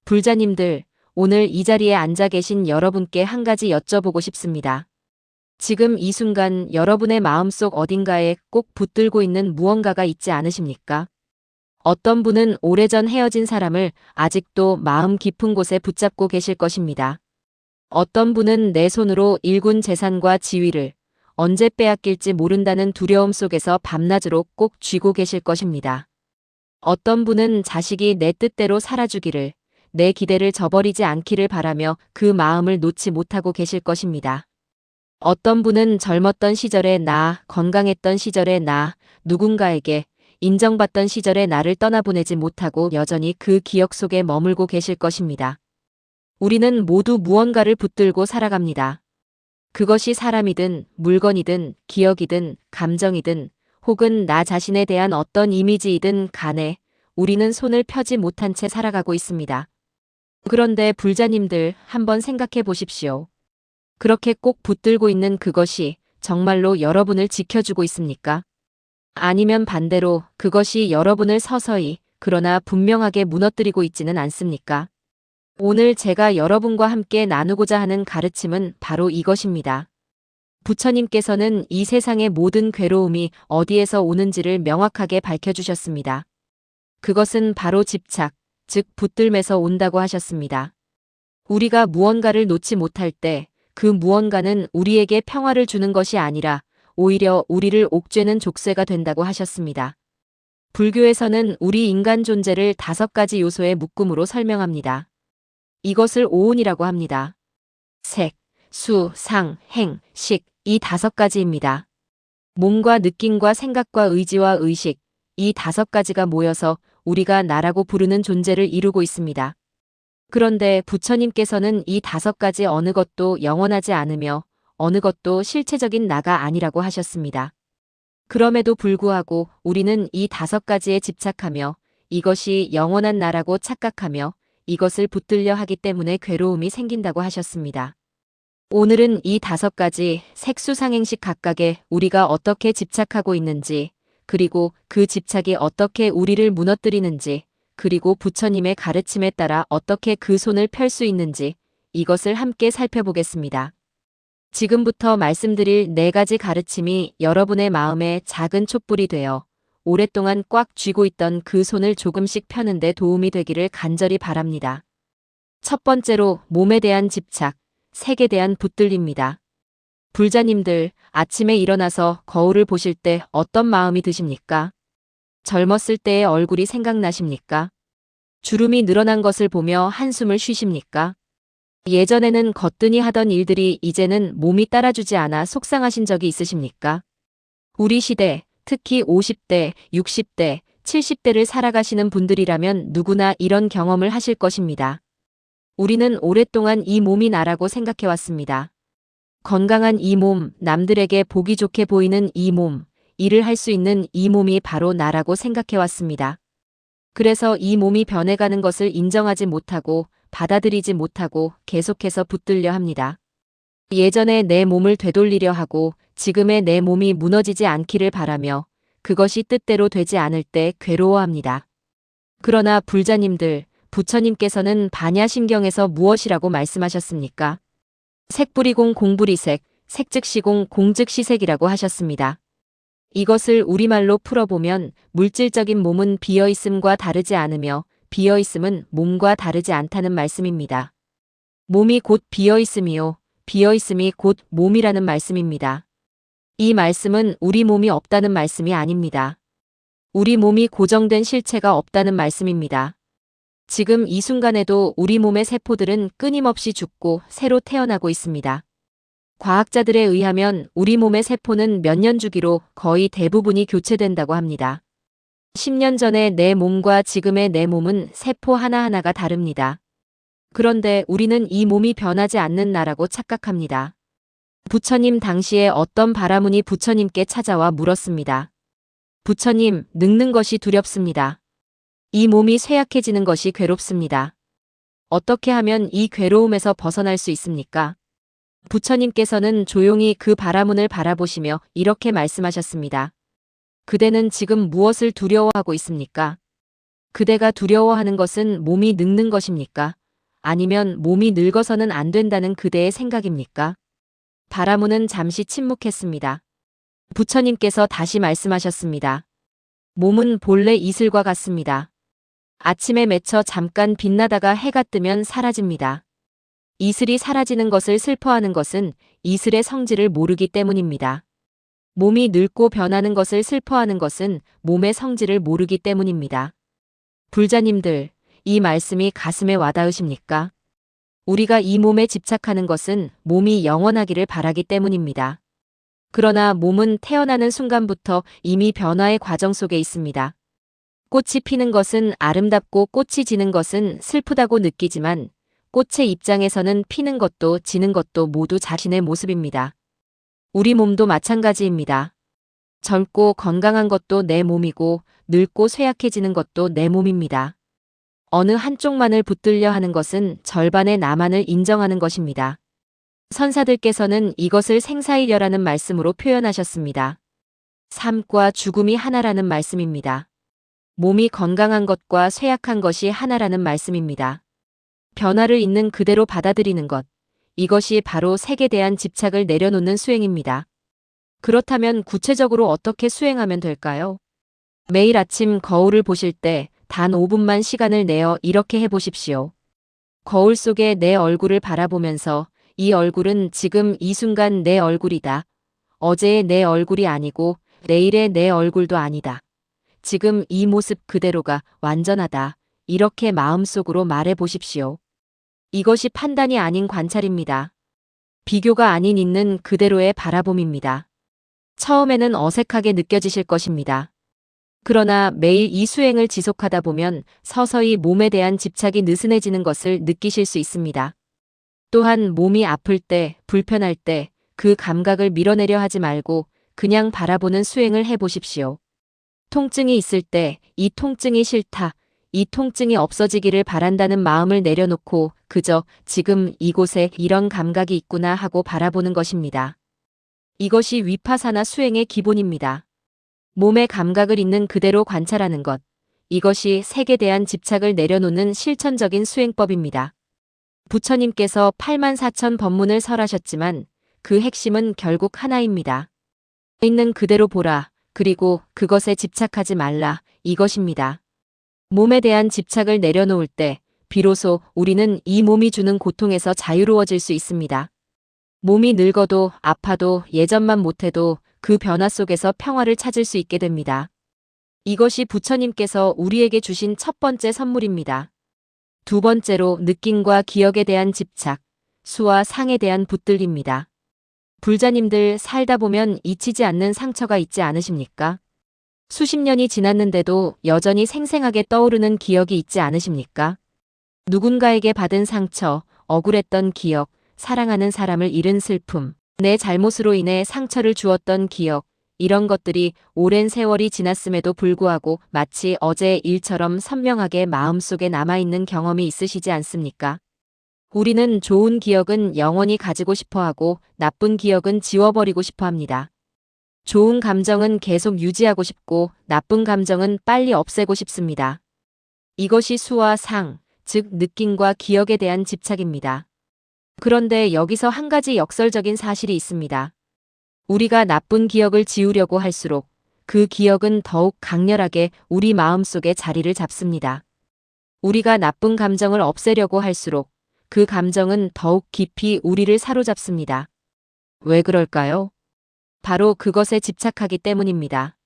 불자님들, 오늘 이 자리에 앉아 계신 여러분께 한 가지 여쭤보고 싶습니다. 지금 이 순간 여러분의 마음속 어딘가에 꼭 붙들고 있는 무언가가 있지 않으십니까? 어떤 분은 오래전 헤어진 사람을 아직도 마음 깊은 곳에 붙잡고 계실 것입니다. 어떤 분은 내 손으로 일군 재산과 지위를 언제 빼앗길지 모른다는 두려움 속에서 밤낮으로 꼭 쥐고 계실 것입니다. 어떤 분은 자식이 내 뜻대로 살아주기를, 내 기대를 저버리지 않기를 바라며 그 마음을 놓지 못하고 계실 것입니다. 어떤 분은 젊었던 시절의 나, 건강했던 시절의 나, 누군가에게 인정받던 시절의 나를 떠나보내지 못하고 여전히 그 기억 속에 머물고 계실 것입니다. 우리는 모두 무언가를 붙들고 살아갑니다. 그것이 사람이든 물건이든 기억이든 감정이든 혹은 나 자신에 대한 어떤 이미지이든 간에 우리는 손을 펴지 못한 채 살아가고 있습니다. 그런데 불자님들 한번 생각해 보십시오. 그렇게 꼭 붙들고 있는 그것이 정말로 여러분을 지켜주고 있습니까? 아니면 반대로 그것이 여러분을 서서히 그러나 분명하게 무너뜨리고 있지는 않습니까? 오늘 제가 여러분과 함께 나누고자 하는 가르침은 바로 이것입니다. 부처님께서는 이 세상의 모든 괴로움이 어디에서 오는지를 명확하게 밝혀주셨습니다. 그것은 바로 집착, 즉 붙들매서 온다고 하셨습니다. 우리가 무언가를 놓지 못할 때 그 무언가는 우리에게 평화를 주는 것이 아니라 오히려 우리를 옥죄는 족쇄가 된다고 하셨습니다. 불교에서는 우리 인간 존재를 5가지 요소의 묶음으로 설명합니다. 이것을 오온이라고 합니다. 색, 수, 상, 행, 식, 이 5가지입니다. 몸과 느낌과 생각과 의지와 의식, 이 5가지가 모여서 우리가 나라고 부르는 존재를 이루고 있습니다. 그런데 부처님께서는 이 5가지 어느 것도 영원하지 않으며 어느 것도 실체적인 나가 아니라고 하셨습니다. 그럼에도 불구하고 우리는 이 5가지에 집착하며 이것이 영원한 나라고 착각하며 이것을 붙들려 하기 때문에 괴로움이 생긴다고 하셨습니다. 오늘은 이 5가지 색수상행식 각각에 우리가 어떻게 집착하고 있는지, 그리고 그 집착이 어떻게 우리를 무너뜨리는지, 그리고 부처님의 가르침에 따라 어떻게 그 손을 펼 수 있는지 이것을 함께 살펴보겠습니다. 지금부터 말씀드릴 4가지 가르침이 여러분의 마음에 작은 촛불이 되어 오랫동안 꽉 쥐고 있던 그 손을 조금씩 펴는 데 도움이 되기를 간절히 바랍니다. 첫 번째로 몸에 대한 집착, 색에 대한 붙들림입니다. 불자님들, 아침에 일어나서 거울을 보실 때 어떤 마음이 드십니까? 젊었을 때의 얼굴이 생각나십니까? 주름이 늘어난 것을 보며 한숨을 쉬십니까? 예전에는 거뜬히 하던 일들이 이제는 몸이 따라주지 않아 속상하신 적이 있으십니까? 우리 시대, 특히 50대, 60대, 70대를 살아가시는 분들이라면 누구나 이런 경험을 하실 것입니다. 우리는 오랫동안 이 몸이 나라고 생각해왔습니다. 건강한 이 몸, 남들에게 보기 좋게 보이는 이 몸, 일을 할 수 있는 이 몸이 바로 나라고 생각해왔습니다. 그래서 이 몸이 변해가는 것을 인정하지 못하고 받아들이지 못하고 계속해서 붙들려 합니다. 예전에 내 몸을 되돌리려 하고 지금의 내 몸이 무너지지 않기를 바라며 그것이 뜻대로 되지 않을 때 괴로워합니다. 그러나 불자님들, 부처님께서는 반야심경에서 무엇이라고 말씀하셨습니까? 색불이공 공불이색, 색즉시공 공즉시색이라고 하셨습니다. 이것을 우리말로 풀어보면 물질적인 몸은 비어있음과 다르지 않으며 비어있음은 몸과 다르지 않다는 말씀입니다. 몸이 곧 비어있음이요, 비어있음이 곧 몸이라는 말씀입니다. 이 말씀은 우리 몸이 없다는 말씀이 아닙니다. 우리 몸이 고정된 실체가 없다는 말씀입니다. 지금 이 순간에도 우리 몸의 세포들은 끊임없이 죽고 새로 태어나고 있습니다. 과학자들에 의하면 우리 몸의 세포는 몇 년 주기로 거의 대부분이 교체된다고 합니다. 10년 전의 내 몸과 지금의 내 몸은 세포 하나하나가 다릅니다. 그런데 우리는 이 몸이 변하지 않는 나라고 착각합니다. 부처님 당시에 어떤 바라문이 부처님께 찾아와 물었습니다. 부처님, 늙는 것이 두렵습니다. 이 몸이 쇠약해지는 것이 괴롭습니다. 어떻게 하면 이 괴로움에서 벗어날 수 있습니까? 부처님께서는 조용히 그 바라문을 바라보시며 이렇게 말씀하셨습니다. 그대는 지금 무엇을 두려워하고 있습니까? 그대가 두려워하는 것은 몸이 늙는 것입니까? 아니면 몸이 늙어서는 안 된다는 그대의 생각입니까? 바라문은 잠시 침묵했습니다. 부처님께서 다시 말씀하셨습니다. 몸은 본래 이슬과 같습니다. 아침에 맺혀 잠깐 빛나다가 해가 뜨면 사라집니다. 이슬이 사라지는 것을 슬퍼하는 것은 이슬의 성질을 모르기 때문입니다. 몸이 늙고 변하는 것을 슬퍼하는 것은 몸의 성질을 모르기 때문입니다. 불자님들, 이 말씀이 가슴에 와닿으십니까? 우리가 이 몸에 집착하는 것은 몸이 영원하기를 바라기 때문입니다. 그러나 몸은 태어나는 순간부터 이미 변화의 과정 속에 있습니다. 꽃이 피는 것은 아름답고 꽃이 지는 것은 슬프다고 느끼지만 꽃의 입장에서는 피는 것도 지는 것도 모두 자신의 모습입니다. 우리 몸도 마찬가지입니다. 젊고 건강한 것도 내 몸이고 늙고 쇠약해지는 것도 내 몸입니다. 어느 한쪽만을 붙들려 하는 것은 절반의 나만을 인정하는 것입니다. 선사들께서는 이것을 생사일려라는 말씀으로 표현하셨습니다. 삶과 죽음이 하나라는 말씀입니다. 몸이 건강한 것과 쇠약한 것이 하나라는 말씀입니다. 변화를 있는 그대로 받아들이는 것, 이것이 바로 색에 대한 집착을 내려놓는 수행입니다. 그렇다면 구체적으로 어떻게 수행하면 될까요? 매일 아침 거울을 보실 때 단 5분만 시간을 내어 이렇게 해보십시오. 거울 속에 내 얼굴을 바라보면서 이 얼굴은 지금 이 순간 내 얼굴이다. 어제의 내 얼굴이 아니고 내일의 내 얼굴도 아니다. 지금 이 모습 그대로가 완전하다. 이렇게 마음속으로 말해 보십시오. 이것이 판단이 아닌 관찰입니다. 비교가 아닌 있는 그대로의 바라봄입니다. 처음에는 어색하게 느껴지실 것입니다. 그러나 매일 이 수행을 지속하다 보면 서서히 몸에 대한 집착이 느슨해지는 것을 느끼실 수 있습니다. 또한 몸이 아플 때, 불편할 때 그 감각을 밀어내려 하지 말고 그냥 바라보는 수행을 해보십시오. 통증이 있을 때 이 통증이 싫다, 이 통증이 없어지기를 바란다는 마음을 내려놓고 그저 지금 이곳에 이런 감각이 있구나 하고 바라보는 것입니다. 이것이 위파사나 수행의 기본입니다. 몸의 감각을 있는 그대로 관찰하는 것, 이것이 색에 대한 집착을 내려놓는 실천적인 수행법입니다. 부처님께서 84,000 법문을 설하셨지만 그 핵심은 결국 하나입니다. 있는 그대로 보라, 그리고 그것에 집착하지 말라, 이것입니다. 몸에 대한 집착을 내려놓을 때 비로소 우리는 이 몸이 주는 고통에서 자유로워질 수 있습니다. 몸이 늙어도 아파도 예전만 못해도 그 변화 속에서 평화를 찾을 수 있게 됩니다. 이것이 부처님께서 우리에게 주신 첫 번째 선물입니다. 두 번째로 느낌과 기억에 대한 집착, 수와 상에 대한 붙들림입니다. 불자님들 살다 보면 잊히지 않는 상처가 있지 않으십니까? 수십 년이 지났는데도 여전히 생생하게 떠오르는 기억이 있지 않으십니까? 누군가에게 받은 상처, 억울했던 기억, 사랑하는 사람을 잃은 슬픔, 내 잘못으로 인해 상처를 주었던 기억, 이런 것들이 오랜 세월이 지났음에도 불구하고 마치 어제의 일처럼 선명하게 마음속에 남아있는 경험이 있으시지 않습니까? 우리는 좋은 기억은 영원히 가지고 싶어하고 나쁜 기억은 지워버리고 싶어합니다. 좋은 감정은 계속 유지하고 싶고 나쁜 감정은 빨리 없애고 싶습니다. 이것이 수와 상, 즉 느낌과 기억에 대한 집착입니다. 그런데 여기서 한 가지 역설적인 사실이 있습니다. 우리가 나쁜 기억을 지우려고 할수록 그 기억은 더욱 강렬하게 우리 마음속에 자리를 잡습니다. 우리가 나쁜 감정을 없애려고 할수록 그 감정은 더욱 깊이 우리를 사로잡습니다. 왜 그럴까요? 바로 그것에 집착하기 때문입니다.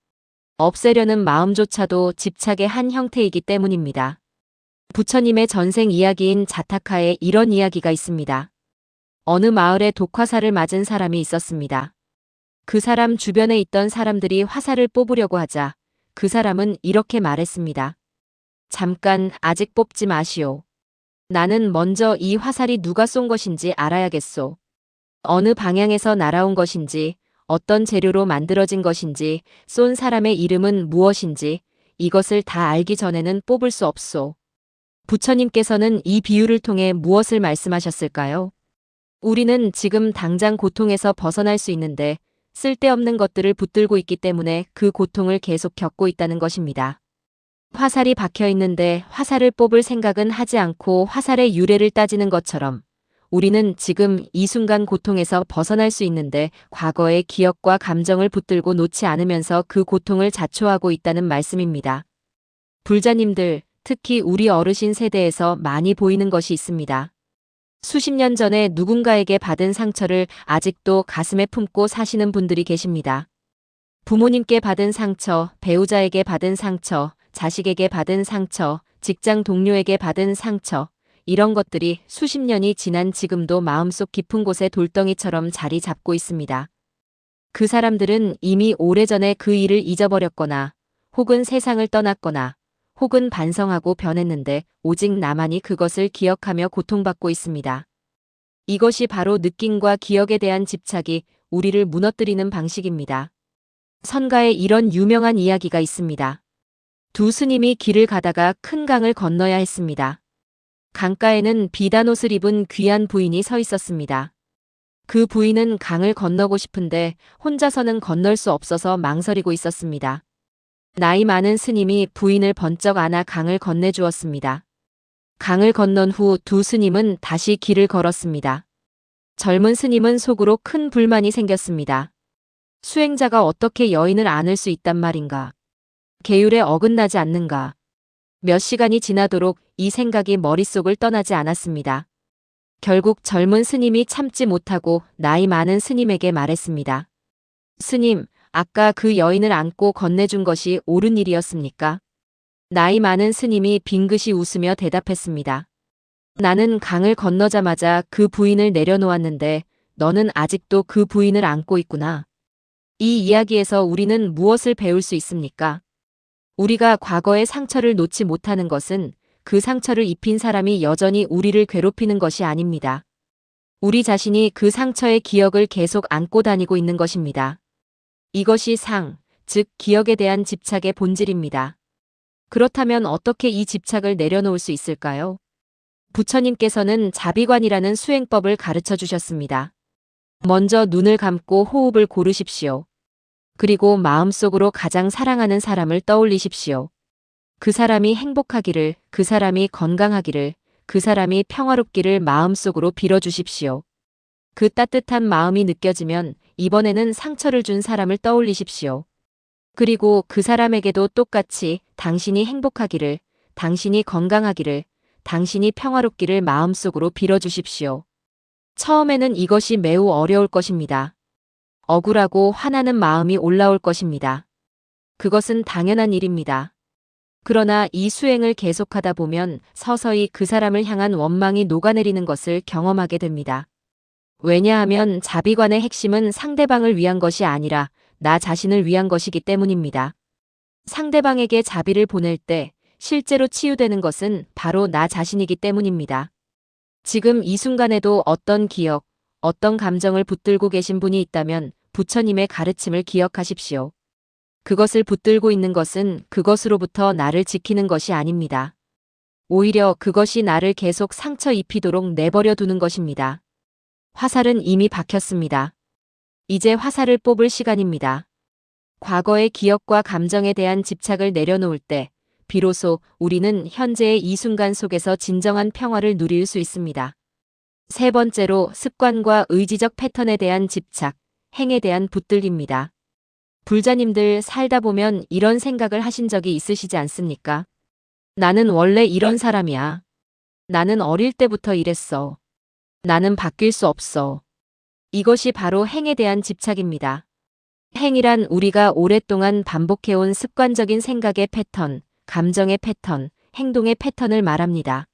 없애려는 마음조차도 집착의 한 형태이기 때문입니다. 부처님의 전생 이야기인 자타카에 이런 이야기가 있습니다. 어느 마을에 독화살을 맞은 사람이 있었습니다. 그 사람 주변에 있던 사람들이 화살을 뽑으려고 하자 그 사람은 이렇게 말했습니다. 잠깐 아직 뽑지 마시오. 나는 먼저 이 화살이 누가 쏜 것인지 알아야겠소. 어느 방향에서 날아온 것인지, 어떤 재료로 만들어진 것인지, 쏜 사람의 이름은 무엇인지 이것을 다 알기 전에는 뽑을 수 없소. 부처님께서는 이 비유를 통해 무엇을 말씀하셨을까요? 우리는 지금 당장 고통에서 벗어날 수 있는데 쓸데없는 것들을 붙들고 있기 때문에 그 고통을 계속 겪고 있다는 것입니다. 화살이 박혀 있는데 화살을 뽑을 생각은 하지 않고 화살의 유래를 따지는 것처럼 우리는 지금 이 순간 고통에서 벗어날 수 있는데 과거의 기억과 감정을 붙들고 놓지 않으면서 그 고통을 자초하고 있다는 말씀입니다. 불자님들, 특히 우리 어르신 세대에서 많이 보이는 것이 있습니다. 수십 년 전에 누군가에게 받은 상처를 아직도 가슴에 품고 사시는 분들이 계십니다. 부모님께 받은 상처, 배우자에게 받은 상처, 자식에게 받은 상처, 직장 동료에게 받은 상처, 이런 것들이 수십 년이 지난 지금도 마음속 깊은 곳에 돌덩이처럼 자리 잡고 있습니다. 그 사람들은 이미 오래전에 그 일을 잊어버렸거나 혹은 세상을 떠났거나 혹은 반성하고 변했는데 오직 나만이 그것을 기억하며 고통받고 있습니다. 이것이 바로 느낌과 기억에 대한 집착이 우리를 무너뜨리는 방식입니다. 선가에 이런 유명한 이야기가 있습니다. 두 스님이 길을 가다가 큰 강을 건너야 했습니다. 강가에는 비단 옷을 입은 귀한 부인이 서 있었습니다. 그 부인은 강을 건너고 싶은데 혼자서는 건널 수 없어서 망설이고 있었습니다. 나이 많은 스님이 부인을 번쩍 안아 강을 건네주었습니다. 강을 건넌 후 두 스님은 다시 길을 걸었습니다. 젊은 스님은 속으로 큰 불만이 생겼습니다. 수행자가 어떻게 여인을 안을 수 있단 말인가? 계율에 어긋나지 않는가? 몇 시간이 지나도록 이 생각이 머릿속을 떠나지 않았습니다. 결국 젊은 스님이 참지 못하고 나이 많은 스님에게 말했습니다. 스님, 아까 그 여인을 안고 건네준 것이 옳은 일이었습니까? 나이 많은 스님이 빙긋이 웃으며 대답했습니다. 나는 강을 건너자마자 그 부인을 내려놓았는데 너는 아직도 그 부인을 안고 있구나. 이 이야기에서 우리는 무엇을 배울 수 있습니까? 우리가 과거의 상처를 놓지 못하는 것은 그 상처를 입힌 사람이 여전히 우리를 괴롭히는 것이 아닙니다. 우리 자신이 그 상처의 기억을 계속 안고 다니고 있는 것입니다. 이것이 즉 기억에 대한 집착의 본질입니다. 그렇다면 어떻게 이 집착을 내려놓을 수 있을까요? 부처님께서는 자비관이라는 수행법을 가르쳐 주셨습니다. 먼저 눈을 감고 호흡을 고르십시오. 그리고 마음속으로 가장 사랑하는 사람을 떠올리십시오. 그 사람이 행복하기를, 그 사람이 건강하기를, 그 사람이 평화롭기를 마음속으로 빌어주십시오. 그 따뜻한 마음이 느껴지면 이번에는 상처를 준 사람을 떠올리십시오. 그리고 그 사람에게도 똑같이 당신이 행복하기를, 당신이 건강하기를, 당신이 평화롭기를 마음속으로 빌어주십시오. 처음에는 이것이 매우 어려울 것입니다. 억울하고 화나는 마음이 올라올 것입니다. 그것은 당연한 일입니다. 그러나 이 수행을 계속하다 보면 서서히 그 사람을 향한 원망이 녹아내리는 것을 경험하게 됩니다. 왜냐하면 자비관의 핵심은 상대방을 위한 것이 아니라 나 자신을 위한 것이기 때문입니다. 상대방에게 자비를 보낼 때 실제로 치유되는 것은 바로 나 자신이기 때문입니다. 지금 이 순간에도 어떤 기억, 어떤 감정을 붙들고 계신 분이 있다면 부처님의 가르침을 기억하십시오. 그것을 붙들고 있는 것은 그것으로부터 나를 지키는 것이 아닙니다. 오히려 그것이 나를 계속 상처 입히도록 내버려 두는 것입니다. 화살은 이미 박혔습니다. 이제 화살을 뽑을 시간입니다. 과거의 기억과 감정에 대한 집착을 내려놓을 때 비로소 우리는 현재의 이 순간 속에서 진정한 평화를 누릴 수 있습니다. 세 번째로 습관과 의지적 패턴에 대한 집착, 행에 대한 붙들기입니다. 불자님들 살다 보면 이런 생각을 하신 적이 있으시지 않습니까? 나는 원래 이런 사람이야. 나는 어릴 때부터 이랬어. 나는 바뀔 수 없어. 이것이 바로 행에 대한 집착입니다. 행이란 우리가 오랫동안 반복해온 습관적인 생각의 패턴, 감정의 패턴, 행동의 패턴을 말합니다.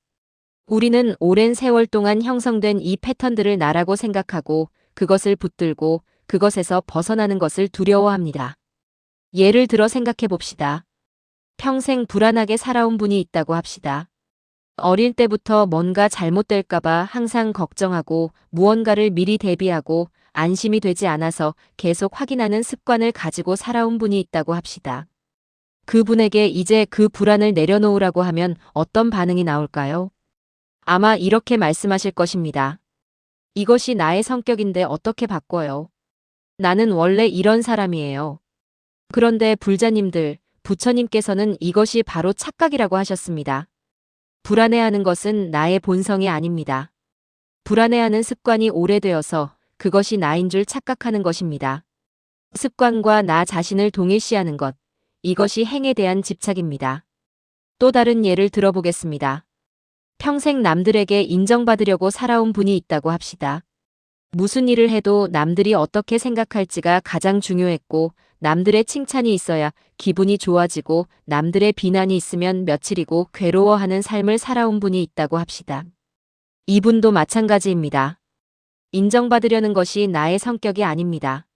우리는 오랜 세월 동안 형성된 이 패턴들을 나라고 생각하고 그것을 붙들고 그것에서 벗어나는 것을 두려워합니다. 예를 들어 생각해 봅시다. 평생 불안하게 살아온 분이 있다고 합시다. 어릴 때부터 뭔가 잘못될까봐 항상 걱정하고 무언가를 미리 대비하고 안심이 되지 않아서 계속 확인하는 습관을 가지고 살아온 분이 있다고 합시다. 그분에게 이제 그 불안을 내려놓으라고 하면 어떤 반응이 나올까요? 아마 이렇게 말씀하실 것입니다. 이것이 나의 성격인데 어떻게 바꿔요? 나는 원래 이런 사람이에요. 그런데 불자님들, 부처님께서는 이것이 바로 착각이라고 하셨습니다. 불안해하는 것은 나의 본성이 아닙니다. 불안해하는 습관이 오래되어서 그것이 나인 줄 착각하는 것입니다. 습관과 나 자신을 동일시하는 것, 이것이 행에 대한 집착입니다. 또 다른 예를 들어보겠습니다. 평생 남들에게 인정받으려고 살아온 분이 있다고 합시다. 무슨 일을 해도 남들이 어떻게 생각할지가 가장 중요했고, 남들의 칭찬이 있어야 기분이 좋아지고, 남들의 비난이 있으면 며칠이고 괴로워하는 삶을 살아온 분이 있다고 합시다. 이분도 마찬가지입니다. 인정받으려는 것이 나의 성격이 아닙니다.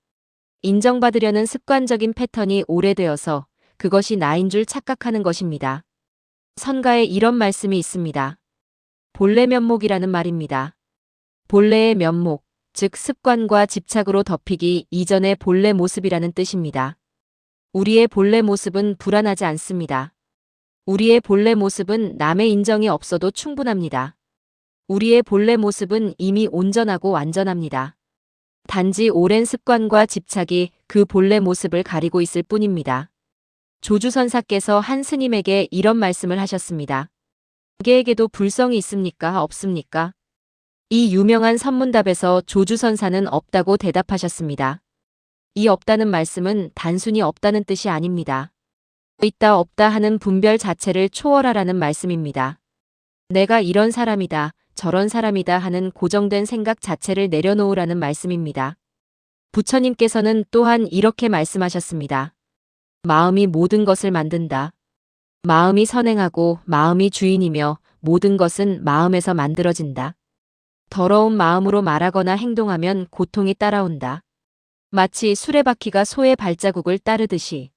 인정받으려는 습관적인 패턴이 오래되어서 그것이 나인 줄 착각하는 것입니다. 선가에 이런 말씀이 있습니다. 본래 면목이라는 말입니다. 본래의 면목, 즉 습관과 집착으로 덮이기 이전의 본래 모습이라는 뜻입니다. 우리의 본래 모습은 불안하지 않습니다. 우리의 본래 모습은 남의 인정이 없어도 충분합니다. 우리의 본래 모습은 이미 온전하고 완전합니다. 단지 오랜 습관과 집착이 그 본래 모습을 가리고 있을 뿐입니다. 조주선사께서 한 스님에게 이런 말씀을 하셨습니다. 개에게도 불성이 있습니까? 없습니까? 이 유명한 선문답에서 조주선사는 없다고 대답하셨습니다. 이 없다는 말씀은 단순히 없다는 뜻이 아닙니다. 있다 없다 하는 분별 자체를 초월하라는 말씀입니다. 내가 이런 사람이다, 저런 사람이다 하는 고정된 생각 자체를 내려놓으라는 말씀입니다. 부처님께서는 또한 이렇게 말씀하셨습니다. 마음이 모든 것을 만든다. 마음이 선행하고 마음이 주인이며 모든 것은 마음에서 만들어진다. 더러운 마음으로 말하거나 행동하면 고통이 따라온다. 마치 수레바퀴가 소의 발자국을 따르듯이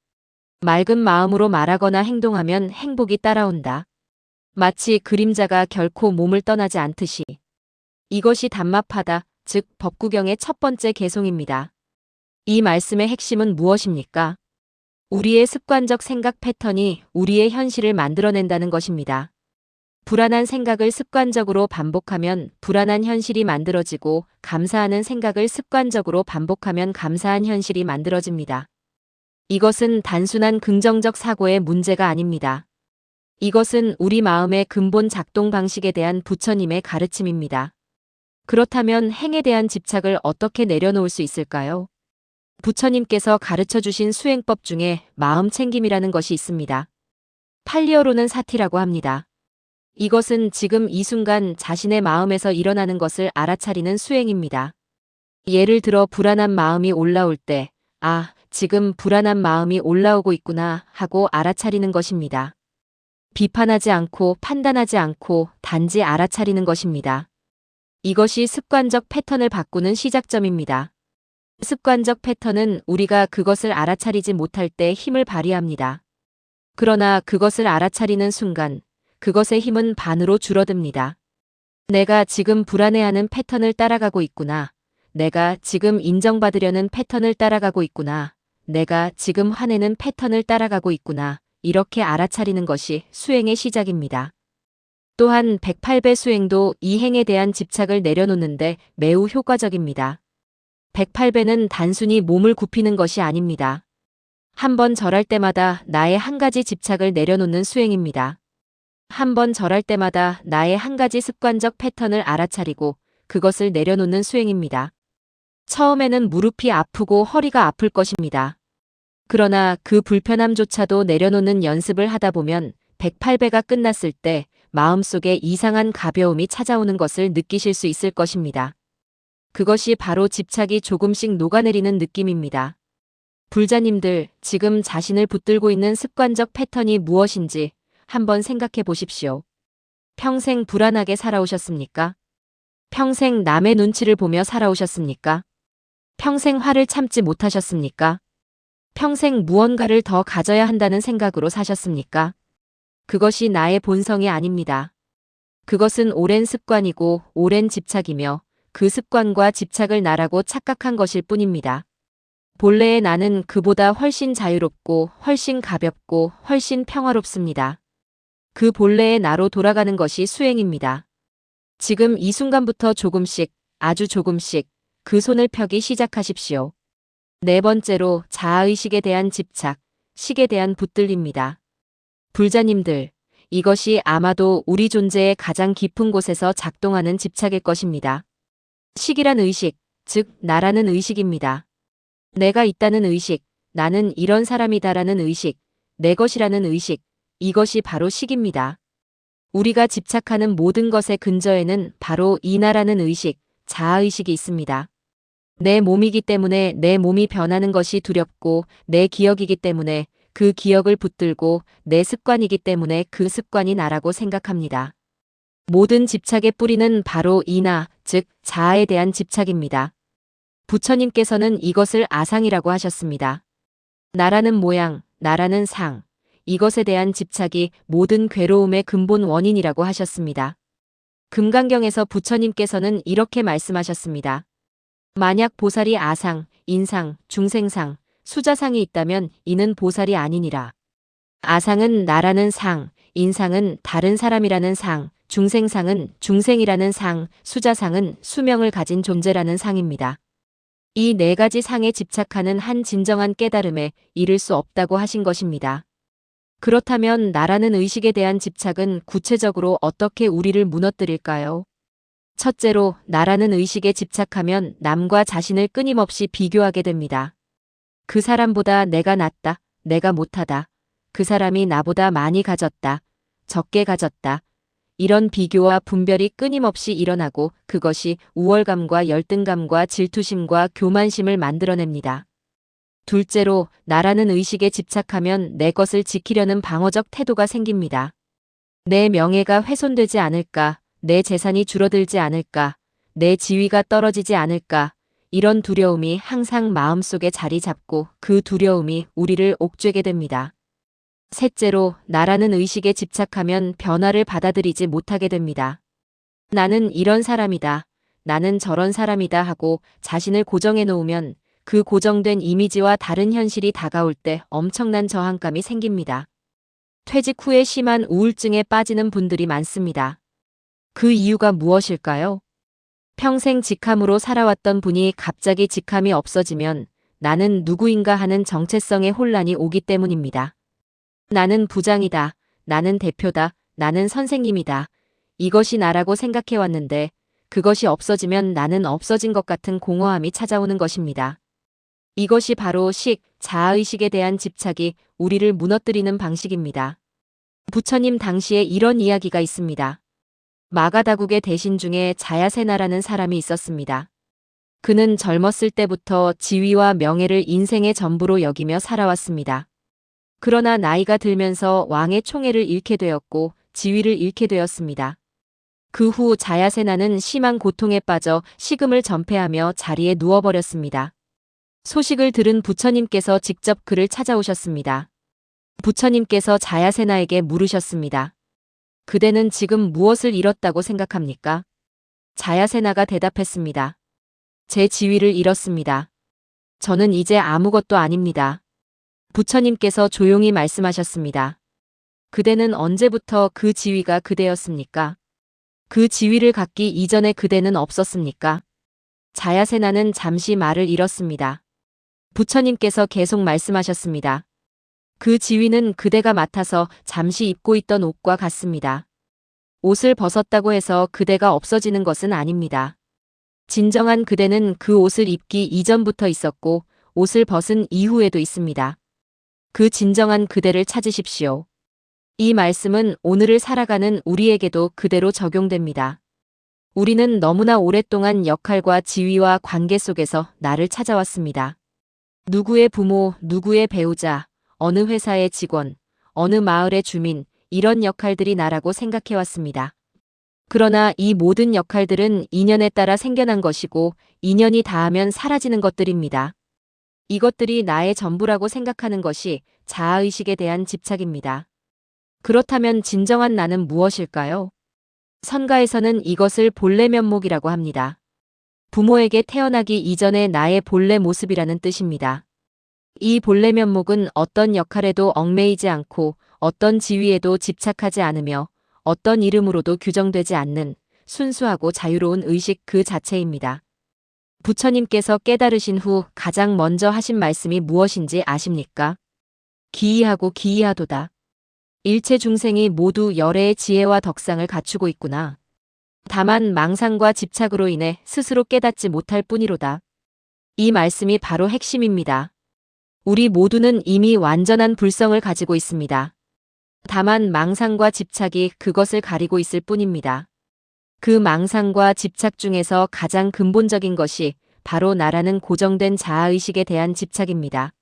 맑은 마음으로 말하거나 행동하면 행복이 따라온다. 마치 그림자가 결코 몸을 떠나지 않듯이. 이것이 담마파다, 즉 법구경의 첫 번째 개송입니다. 이 말씀의 핵심은 무엇입니까? 우리의 습관적 생각 패턴이 우리의 현실을 만들어낸다는 것입니다. 불안한 생각을 습관적으로 반복하면 불안한 현실이 만들어지고 감사하는 생각을 습관적으로 반복하면 감사한 현실이 만들어집니다. 이것은 단순한 긍정적 사고의 문제가 아닙니다. 이것은 우리 마음의 근본 작동 방식에 대한 부처님의 가르침입니다. 그렇다면 행에 대한 집착을 어떻게 내려놓을 수 있을까요? 부처님께서 가르쳐 주신 수행법 중에 마음 챙김이라는 것이 있습니다. 팔리어로는 사티라고 합니다. 이것은 지금 이 순간 자신의 마음에서 일어나는 것을 알아차리는 수행입니다. 예를 들어 불안한 마음이 올라올 때, 지금 불안한 마음이 올라오고 있구나 하고 알아차리는 것입니다. 비판하지 않고 판단하지 않고 단지 알아차리는 것입니다. 이것이 습관적 패턴을 바꾸는 시작점입니다. 습관적 패턴은 우리가 그것을 알아차리지 못할 때 힘을 발휘합니다. 그러나 그것을 알아차리는 순간 그것의 힘은 반으로 줄어듭니다. 내가 지금 불안해하는 패턴을 따라가고 있구나. 내가 지금 인정받으려는 패턴을 따라가고 있구나. 내가 지금 화내는 패턴을 따라가고 있구나. 이렇게 알아차리는 것이 수행의 시작입니다. 또한 108배 수행도 이 행에 대한 집착을 내려놓는데 매우 효과적입니다. 108배는 단순히 몸을 굽히는 것이 아닙니다. 한 번 절할 때마다 나의 한 가지 집착을 내려놓는 수행입니다. 한 번 절할 때마다 나의 한 가지 습관적 패턴을 알아차리고 그것을 내려놓는 수행입니다. 처음에는 무릎이 아프고 허리가 아플 것입니다. 그러나 그 불편함조차도 내려놓는 연습을 하다 보면 108배가 끝났을 때 마음속에 이상한 가벼움이 찾아오는 것을 느끼실 수 있을 것입니다. 그것이 바로 집착이 조금씩 녹아내리는 느낌입니다. 불자님들, 지금 자신을 붙들고 있는 습관적 패턴이 무엇인지 한번 생각해 보십시오. 평생 불안하게 살아오셨습니까? 평생 남의 눈치를 보며 살아오셨습니까? 평생 화를 참지 못하셨습니까? 평생 무언가를 더 가져야 한다는 생각으로 사셨습니까? 그것이 나의 본성이 아닙니다. 그것은 오랜 습관이고 오랜 집착이며 그 습관과 집착을 나라고 착각한 것일 뿐입니다. 본래의 나는 그보다 훨씬 자유롭고 훨씬 가볍고 훨씬 평화롭습니다. 그 본래의 나로 돌아가는 것이 수행입니다. 지금 이 순간부터 조금씩, 아주 조금씩 그 손을 펴기 시작하십시오. 네 번째로 자아의식에 대한 집착. 식에 대한 붙들림입니다. 불자님들, 이것이 아마도 우리 존재의 가장 깊은 곳에서 작동하는 집착일 것입니다. 식이란 의식, 즉 나라는 의식입니다. 내가 있다는 의식, 나는 이런 사람이다라는 의식, 내 것이라는 의식, 이것이 바로 식입니다. 우리가 집착하는 모든 것의 근저에는 바로 이 나라는 의식, 자아의식이 있습니다. 내 몸이기 때문에 내 몸이 변하는 것이 두렵고, 내 기억이기 때문에 그 기억을 붙들고, 내 습관이기 때문에 그 습관이 나라고 생각합니다. 모든 집착의 뿌리는 바로 이 나, 즉 자아에 대한 집착입니다. 부처님께서는 이것을 아상이라고 하셨습니다. 나라는 모양, 나라는 상, 이것에 대한 집착이 모든 괴로움의 근본 원인이라고 하셨습니다. 금강경에서 부처님께서는 이렇게 말씀하셨습니다. 만약 보살이 아상, 인상, 중생상, 수자상이 있다면 이는 보살이 아니니라. 아상은 나라는 상, 인상은 다른 사람이라는 상, 중생상은 중생이라는 상, 수자상은 수명을 가진 존재라는 상입니다. 이 네 가지 상에 집착하는 한 진정한 깨달음에 이를 수 없다고 하신 것입니다. 그렇다면 나라는 의식에 대한 집착은 구체적으로 어떻게 우리를 무너뜨릴까요? 첫째로, 나라는 의식에 집착하면 남과 자신을 끊임없이 비교하게 됩니다. 그 사람보다 내가 낫다, 내가 못하다, 그 사람이 나보다 많이 가졌다, 적게 가졌다. 이런 비교와 분별이 끊임없이 일어나고 그것이 우월감과 열등감과 질투심과 교만심을 만들어냅니다. 둘째로, 나라는 의식에 집착하면 내 것을 지키려는 방어적 태도가 생깁니다. 내 명예가 훼손되지 않을까, 내 재산이 줄어들지 않을까, 내 지위가 떨어지지 않을까, 이런 두려움이 항상 마음속에 자리 잡고 그 두려움이 우리를 옥죄게 됩니다. 셋째로, 나라는 의식에 집착하면 변화를 받아들이지 못하게 됩니다. 나는 이런 사람이다, 나는 저런 사람이다 하고 자신을 고정해 놓으면 그 고정된 이미지와 다른 현실이 다가올 때 엄청난 저항감이 생깁니다. 퇴직 후에 심한 우울증에 빠지는 분들이 많습니다. 그 이유가 무엇일까요? 평생 직함으로 살아왔던 분이 갑자기 직함이 없어지면 나는 누구인가 하는 정체성의 혼란이 오기 때문입니다. 나는 부장이다, 나는 대표다, 나는 선생님이다. 이것이 나라고 생각해왔는데 그것이 없어지면 나는 없어진 것 같은 공허함이 찾아오는 것입니다. 이것이 바로 식, 자아의식에 대한 집착이 우리를 무너뜨리는 방식입니다. 부처님 당시에 이런 이야기가 있습니다. 마가다국의 대신 중에 자야세나라는 사람이 있었습니다. 그는 젊었을 때부터 지위와 명예를 인생의 전부로 여기며 살아왔습니다. 그러나 나이가 들면서 왕의 총애를 잃게 되었고 지위를 잃게 되었습니다. 그 후 자야세나는 심한 고통에 빠져 식음을 전폐하며 자리에 누워버렸습니다. 소식을 들은 부처님께서 직접 그를 찾아오셨습니다. 부처님께서 자야세나에게 물으셨습니다. 그대는 지금 무엇을 잃었다고 생각합니까? 자야세나가 대답했습니다. 제 지위를 잃었습니다. 저는 이제 아무것도 아닙니다. 부처님께서 조용히 말씀하셨습니다. 그대는 언제부터 그 지위가 그대였습니까? 그 지위를 갖기 이전에 그대는 없었습니까? 자야세나는 잠시 말을 잃었습니다. 부처님께서 계속 말씀하셨습니다. 그 지위는 그대가 맡아서 잠시 입고 있던 옷과 같습니다. 옷을 벗었다고 해서 그대가 없어지는 것은 아닙니다. 진정한 그대는 그 옷을 입기 이전부터 있었고 옷을 벗은 이후에도 있습니다. 그 진정한 그대를 찾으십시오. 이 말씀은 오늘을 살아가는 우리에게도 그대로 적용됩니다. 우리는 너무나 오랫동안 역할과 지위와 관계 속에서 나를 찾아왔습니다. 누구의 부모, 누구의 배우자, 어느 회사의 직원, 어느 마을의 주민, 이런 역할들이 나라고 생각해왔습니다. 그러나 이 모든 역할들은 인연에 따라 생겨난 것이고 인연이 닿으면 사라지는 것들입니다. 이것들이 나의 전부라고 생각하는 것이 자아의식에 대한 집착입니다. 그렇다면 진정한 나는 무엇일까요? 선가에서는 이것을 본래 면목이라고 합니다. 부모에게 태어나기 이전의 나의 본래 모습이라는 뜻입니다. 이 본래 면목은 어떤 역할에도 얽매이지 않고 어떤 지위에도 집착하지 않으며 어떤 이름으로도 규정되지 않는 순수하고 자유로운 의식 그 자체입니다. 부처님께서 깨달으신 후 가장 먼저 하신 말씀이 무엇인지 아십니까? 기이하고 기이하도다. 일체 중생이 모두 열애의 지혜와 덕상을 갖추고 있구나. 다만 망상과 집착으로 인해 스스로 깨닫지 못할 뿐이로다. 이 말씀이 바로 핵심입니다. 우리 모두는 이미 완전한 불성을 가지고 있습니다. 다만 망상과 집착이 그것을 가리고 있을 뿐입니다. 그 망상과 집착 중에서 가장 근본적인 것이 바로 나라는 고정된 자아의식에 대한 집착입니다.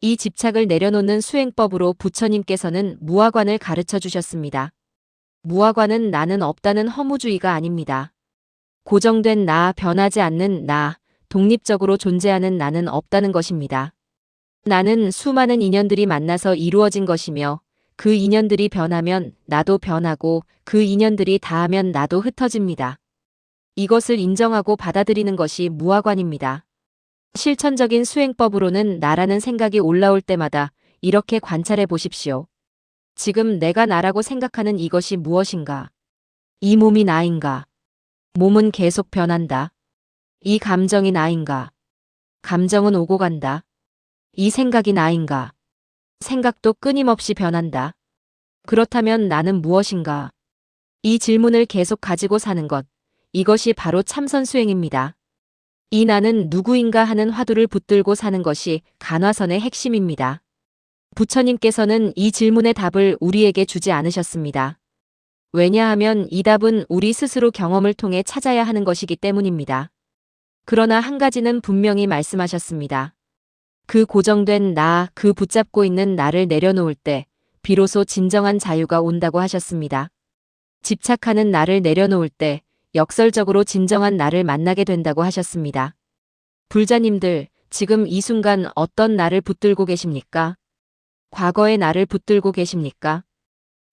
이 집착을 내려놓는 수행법으로 부처님께서는 무아관을 가르쳐 주셨습니다. 무아관은 나는 없다는 허무주의가 아닙니다. 고정된 나, 변하지 않는 나, 독립적으로 존재하는 나는 없다는 것입니다. 나는 수많은 인연들이 만나서 이루어진 것이며 그 인연들이 변하면 나도 변하고 그 인연들이 닿으면 나도 흩어집니다. 이것을 인정하고 받아들이는 것이 무아관입니다. 실천적인 수행법으로는 나라는 생각이 올라올 때마다 이렇게 관찰해 보십시오. 지금 내가 나라고 생각하는 이것이 무엇인가? 이 몸이 나인가? 몸은 계속 변한다. 이 감정이 나인가? 감정은 오고 간다. 이 생각이 나인가? 생각도 끊임없이 변한다. 그렇다면 나는 무엇인가? 이 질문을 계속 가지고 사는 것, 이것이 바로 참선수행입니다. 이 나는 누구인가 하는 화두를 붙들고 사는 것이 간화선의 핵심입니다. 부처님께서는 이 질문의 답을 우리에게 주지 않으셨습니다. 왜냐하면 이 답은 우리 스스로 경험을 통해 찾아야 하는 것이기 때문입니다. 그러나 한 가지는 분명히 말씀하셨습니다. 그 고정된 나, 그 붙잡고 있는 나를 내려놓을 때 비로소 진정한 자유가 온다고 하셨습니다. 집착하는 나를 내려놓을 때 역설적으로 진정한 나를 만나게 된다고 하셨습니다. 불자님들, 지금 이 순간 어떤 나를 붙들고 계십니까? 과거의 나를 붙들고 계십니까?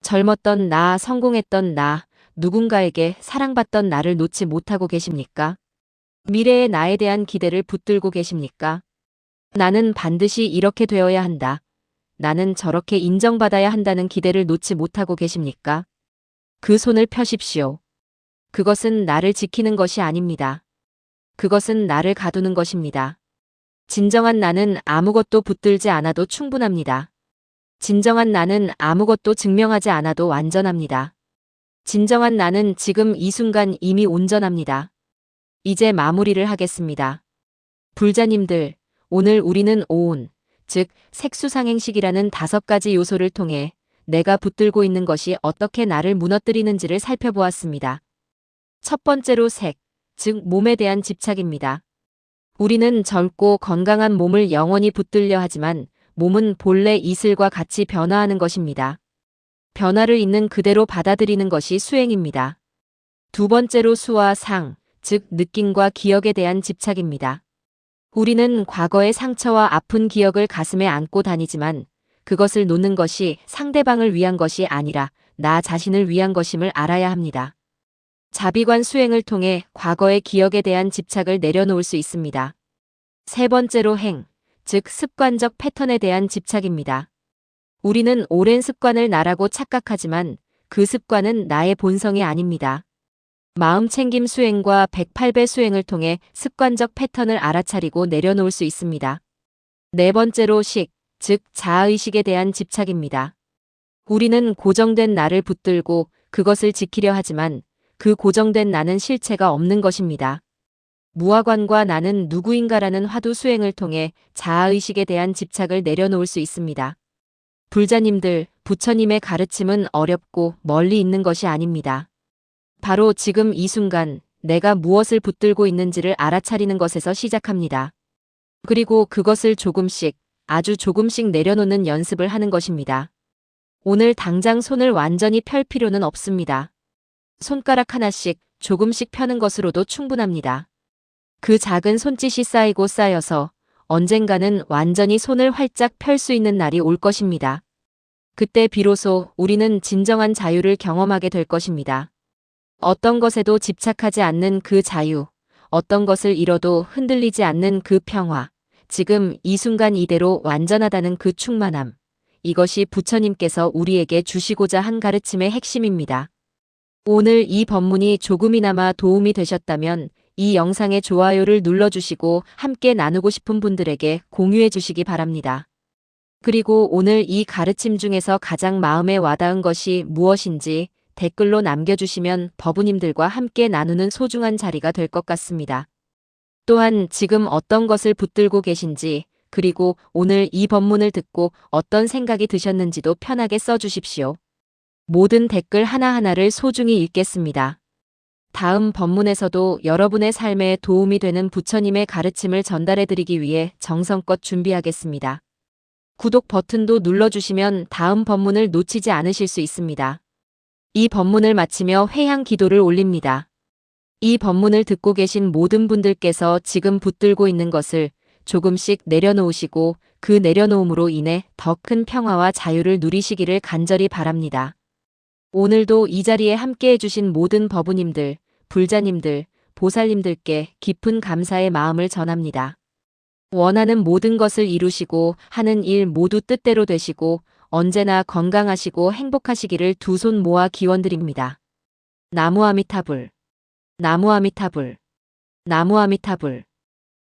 젊었던 나, 성공했던 나, 누군가에게 사랑받던 나를 놓지 못하고 계십니까? 미래의 나에 대한 기대를 붙들고 계십니까? 나는 반드시 이렇게 되어야 한다. 나는 저렇게 인정받아야 한다는 기대를 놓지 못하고 계십니까? 그 손을 펴십시오. 그것은 나를 지키는 것이 아닙니다. 그것은 나를 가두는 것입니다. 진정한 나는 아무것도 붙들지 않아도 충분합니다. 진정한 나는 아무것도 증명하지 않아도 완전합니다. 진정한 나는 지금 이 순간 이미 온전합니다. 이제 마무리를 하겠습니다. 불자님들, 오늘 우리는 오온, 즉 색수상행식이라는 5가지 요소를 통해 내가 붙들고 있는 것이 어떻게 나를 무너뜨리는지를 살펴보았습니다. 첫 번째로 색, 즉 몸에 대한 집착입니다. 우리는 젊고 건강한 몸을 영원히 붙들려 하지만 몸은 본래 이슬과 같이 변화하는 것입니다. 변화를 있는 그대로 받아들이는 것이 수행입니다. 두 번째로 수와 상, 즉 느낌과 기억에 대한 집착입니다. 우리는 과거의 상처와 아픈 기억을 가슴에 안고 다니지만 그것을 놓는 것이 상대방을 위한 것이 아니라 나 자신을 위한 것임을 알아야 합니다. 자비관 수행을 통해 과거의 기억에 대한 집착을 내려놓을 수 있습니다. 세 번째로 행, 즉 습관적 패턴에 대한 집착입니다. 우리는 오랜 습관을 나라고 착각하지만 그 습관은 나의 본성이 아닙니다. 마음챙김 수행과 108배 수행을 통해 습관적 패턴을 알아차리고 내려놓을 수 있습니다. 네 번째로 식, 즉 자아의식에 대한 집착입니다. 우리는 고정된 나를 붙들고 그것을 지키려 하지만 그 고정된 나는 실체가 없는 것입니다. 무아관과 나는 누구인가라는 화두 수행을 통해 자아의식에 대한 집착을 내려놓을 수 있습니다. 불자님들, 부처님의 가르침은 어렵고 멀리 있는 것이 아닙니다. 바로 지금 이 순간 내가 무엇을 붙들고 있는지를 알아차리는 것에서 시작합니다. 그리고 그것을 조금씩, 아주 조금씩 내려놓는 연습을 하는 것입니다. 오늘 당장 손을 완전히 펼 필요는 없습니다. 손가락 하나씩 조금씩 펴는 것으로도 충분합니다. 그 작은 손짓이 쌓이고 쌓여서 언젠가는 완전히 손을 활짝 펼 수 있는 날이 올 것입니다. 그때 비로소 우리는 진정한 자유를 경험하게 될 것입니다. 어떤 것에도 집착하지 않는 그 자유, 어떤 것을 잃어도 흔들리지 않는 그 평화, 지금 이 순간 이대로 완전하다는 그 충만함, 이것이 부처님께서 우리에게 주시고자 한 가르침의 핵심입니다. 오늘 이 법문이 조금이나마 도움이 되셨다면 이 영상의 좋아요를 눌러주시고 함께 나누고 싶은 분들에게 공유해 주시기 바랍니다. 그리고 오늘 이 가르침 중에서 가장 마음에 와닿은 것이 무엇인지 댓글로 남겨주시면 법우님들과 함께 나누는 소중한 자리가 될 것 같습니다. 또한 지금 어떤 것을 붙들고 계신지, 그리고 오늘 이 법문을 듣고 어떤 생각이 드셨는지도 편하게 써주십시오. 모든 댓글 하나하나를 소중히 읽겠습니다. 다음 법문에서도 여러분의 삶에 도움이 되는 부처님의 가르침을 전달해드리기 위해 정성껏 준비하겠습니다. 구독 버튼도 눌러주시면 다음 법문을 놓치지 않으실 수 있습니다. 이 법문을 마치며 회향 기도를 올립니다. 이 법문을 듣고 계신 모든 분들께서 지금 붙들고 있는 것을 조금씩 내려놓으시고 그 내려놓음으로 인해 더 큰 평화와 자유를 누리시기를 간절히 바랍니다. 오늘도 이 자리에 함께해 주신 모든 법우님들, 불자님들, 보살님들께 깊은 감사의 마음을 전합니다. 원하는 모든 것을 이루시고 하는 일 모두 뜻대로 되시고 언제나 건강하시고 행복하시기를 두 손 모아 기원드립니다. 나무 아미타불, 나무 아미타불, 나무 아미타불.